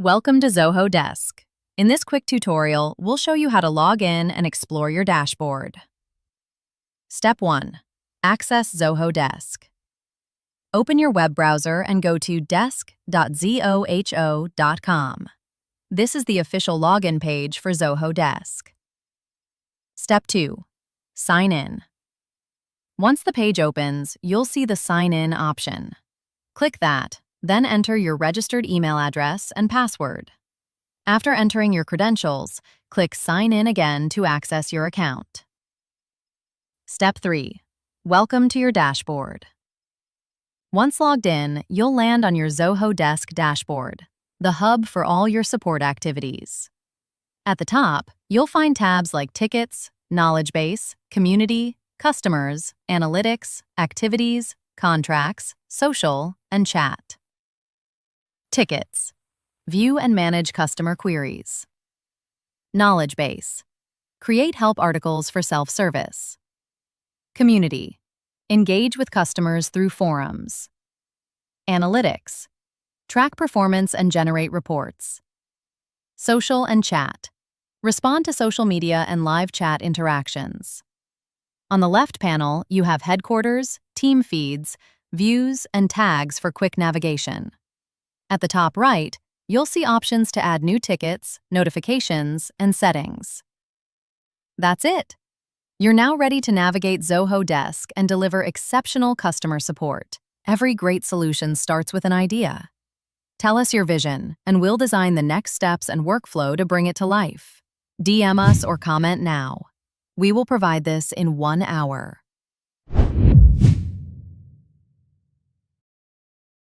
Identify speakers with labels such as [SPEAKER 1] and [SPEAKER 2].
[SPEAKER 1] Welcome to Zoho Desk. In this quick tutorial, we'll show you how to log in and explore your dashboard. Step 1. Access Zoho Desk. Open your web browser and go to desk.zoho.com. This is the official login page for Zoho Desk. Step 2. Sign in. Once the page opens, you'll see the Sign In option. Click that. Then enter your registered email address and password. After entering your credentials, click Sign In again to access your account. Step 3. Welcome to your dashboard. Once logged in, you'll land on your Zoho Desk dashboard, the hub for all your support activities. At the top, you'll find tabs like Tickets, Knowledge Base, Community, Customers, Analytics, Activities, Contracts, Social, and Chat. Tickets. View and manage customer queries. Knowledge Base. Create help articles for self-service. Community. Engage with customers through forums. Analytics. Track performance and generate reports. Social and Chat. Respond to social media and live chat interactions. On the left panel, you have Headquarters, Team Feeds, Views, and Tags for quick navigation. At the top right, you'll see options to add new tickets, notifications, and settings. That's it! You're now ready to navigate Zoho Desk and deliver exceptional customer support. Every great solution starts with an idea. Tell us your vision, and we'll design the next steps and workflow to bring it to life. DM us or comment now. We will provide this in 1 hour.